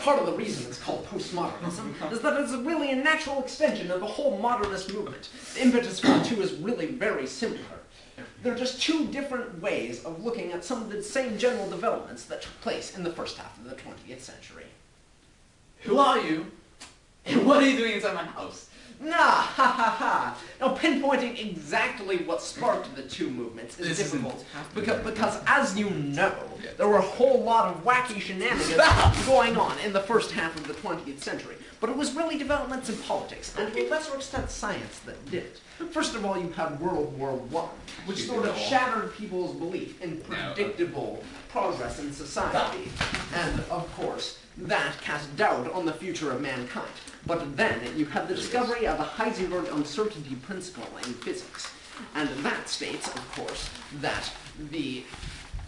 part of the reason it's called postmodernism is that it's really a natural extension of the whole modernist movement. The impetus for the two is really very similar. They're just two different ways of looking at some of the same general developments that took place in the first half of the 20th century. Who are you? And what are you doing inside my house? Nah, ha ha ha. Now, pinpointing exactly what sparked the two movements is difficult, because as you know, there were a whole lot of wacky shenanigans going on in the first half of the 20th century. But it was really developments in politics, and to a lesser extent science, that did it. First of all, you had World War I, which sort of shattered people's belief in predictable progress in society. And, of course, that cast doubt on the future of mankind. But then you had the discovery of the Heisenberg uncertainty principle in physics. And that states, of course, that the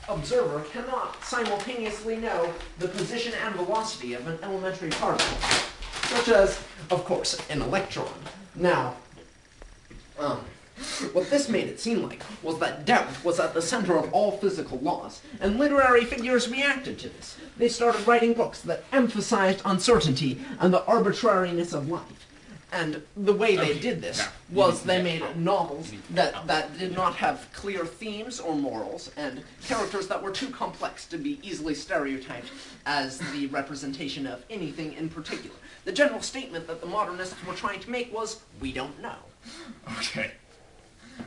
observer cannot simultaneously know the position and velocity of an elementary particle, such as, of course, an electron. Now, what this made it seem like was that doubt was at the center of all physical laws, and literary figures reacted to this. They started writing books that emphasized uncertainty and the arbitrariness of life. And the way they did this was they made novels that did not have clear themes or morals, and characters that were too complex to be easily stereotyped as the representation of anything in particular. The general statement that the modernists were trying to make was, we don't know. Okay.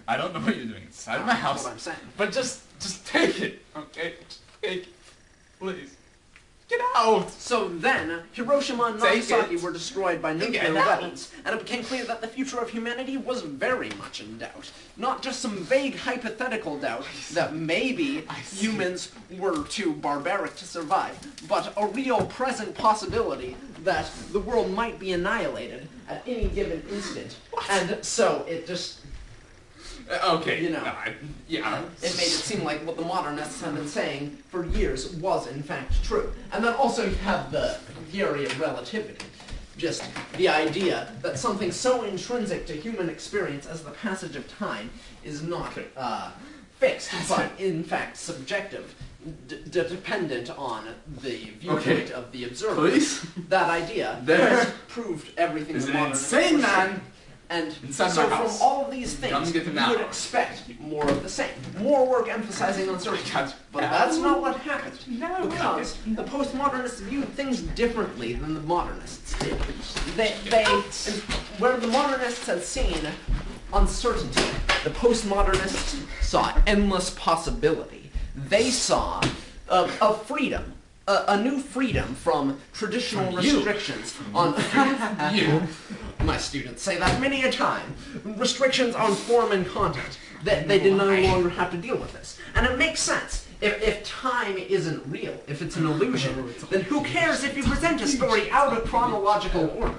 I don't know what you're doing inside my house. That's what I'm saying. But just take it, okay? Take it. Please. Get out! So then, Hiroshima and Nagasaki were destroyed by nuclear weapons, and it became clear that the future of humanity was very much in doubt. Not just some vague hypothetical doubt that maybe humans were too barbaric to survive, but a real present possibility that the world might be annihilated at any given instant. And so it just... Okay, you know, yeah. It made it seem like what the modernists had been saying for years was in fact true. And then also you have the theory of relativity. Just the idea that something so intrinsic to human experience as the passage of time is not fixed, but in fact subjective, dependent on the viewpoint of the observer. Please? That idea has proved everything the modernists insane man! And so from all of these things, you would expect more of the same. More work emphasizing uncertainty. But that's not what happened. Because the postmodernists viewed things differently than the modernists did. Where the modernists had seen uncertainty, the postmodernists saw endless possibility. They saw a freedom. A new freedom from traditional restrictions on... My students say that many a time. Restrictions on form and content. They did no longer have to deal with this. And it makes sense. If time isn't real, if it's an illusion, then who cares if you present a story out of chronological order?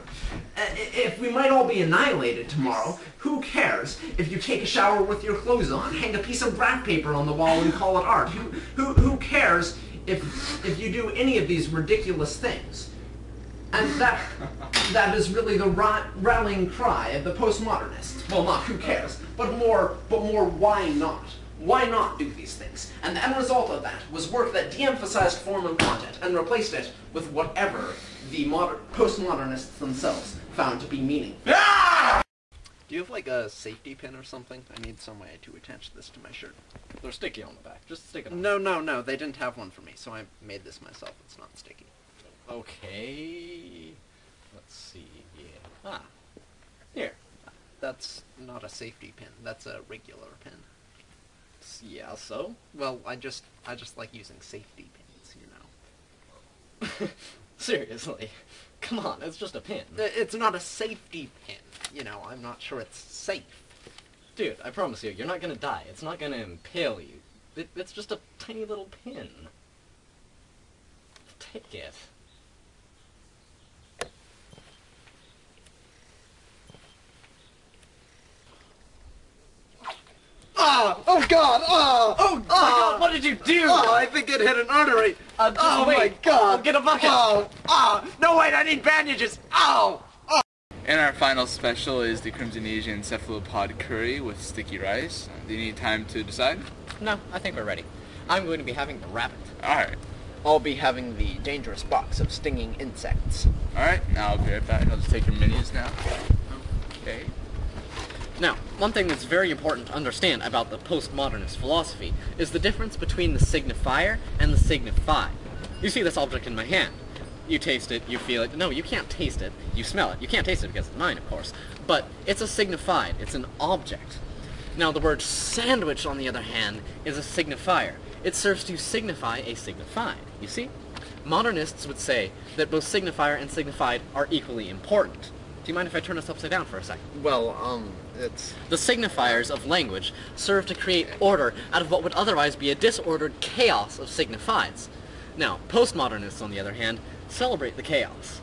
If we might all be annihilated tomorrow, who cares if you take a shower with your clothes on, hang a piece of graph paper on the wall and call it art? Who cares if you do any of these ridiculous things? And that is really the rallying cry of the postmodernists. Well, not who cares, but more why not? Why not do these things? And the end result of that was work that de-emphasized form and content and replaced it with whatever the postmodernists themselves found to be meaningful. Do you have like a safety pin or something? I need some way to attach this to my shirt. They're sticky on the back. Just stick it on. No, they didn't have one for me, so I made this myself. It's not sticky. Okay. Let's see. Yeah. Here. That's not a safety pin. That's a regular pin. Yeah, so? Well, I just like using safety pins, you know. Seriously. Come on, it's just a pin. It's not a safety pin. You know, I'm not sure it's safe. Dude, I promise you, you're not gonna die. It's not gonna impale you. It's just a tiny little pin. Take it. Oh God! Oh my God! What did you do? Oh, I think it hit an artery. Oh my God! I'll get a bucket. No, wait! I need bandages. And our final special is the Crimson Asian cephalopod curry with sticky rice. Do you need time to decide? No, I think we're ready. I'm going to be having the rabbit. Alright. I'll be having the dangerous box of stinging insects. Alright, now I'll be right back. I'll just take your menus now. Okay. Now, one thing that's very important to understand about the postmodernist philosophy is the difference between the signifier and the signified. You see this object in my hand. You taste it, you feel it. No, you can't taste it. You smell it. You can't taste it because it's mine, of course. But it's a signified. It's an object. Now, the word sandwich, on the other hand, is a signifier. It serves to signify a signified. You see? Modernists would say that both signifier and signified are equally important. Do you mind if I turn this upside down for a second? Well, it's... The signifiers of language serve to create order out of what would otherwise be a disordered chaos of signifieds. Now, postmodernists, on the other hand, celebrate the chaos.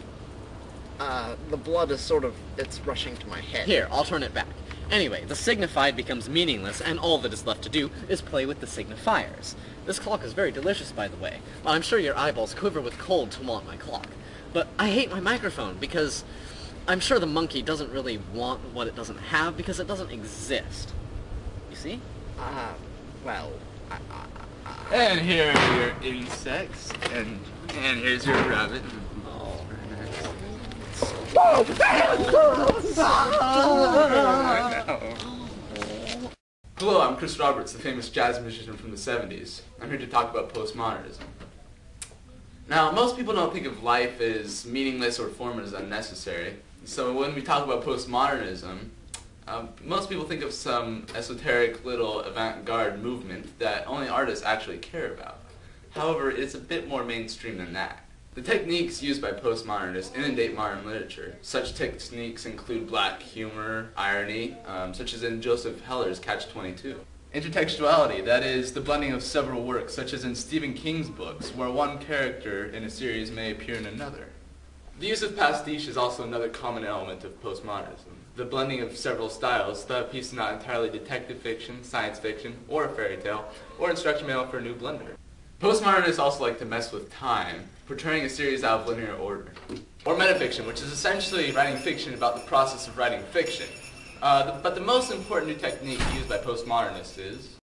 The blood is sort of... it's rushing to my head. Here, I'll turn it back. Anyway, the signified becomes meaningless, and all that is left to do is play with the signifiers. This clock is very delicious, by the way. Well, I'm sure your eyeballs quiver with cold to want my clock. But I hate my microphone, because I'm sure the monkey doesn't really want what it doesn't have, because it doesn't exist. You see? Well... And here are your insects, and here's your rabbit. Hello, I'm Chris Roberts, the famous jazz musician from the 70s. I'm here to talk about postmodernism. Now, most people don't think of life as meaningless or form as unnecessary. So when we talk about postmodernism, most people think of some esoteric little avant-garde movement that only artists actually care about. However, it's a bit more mainstream than that. The techniques used by postmodernists inundate modern literature. Such techniques include black humor, irony, such as in Joseph Heller's Catch-22. Intertextuality, that is, the blending of several works, such as in Stephen King's books, where one character in a series may appear in another. The use of pastiche is also another common element of postmodernism. The blending of several styles, the piece is not entirely detective fiction, science fiction, or a fairy tale, or instruction manual for a new blender. Postmodernists also like to mess with time, portraying a series out of linear order. Or metafiction, which is essentially writing fiction about the process of writing fiction. But the most important new technique used by postmodernists is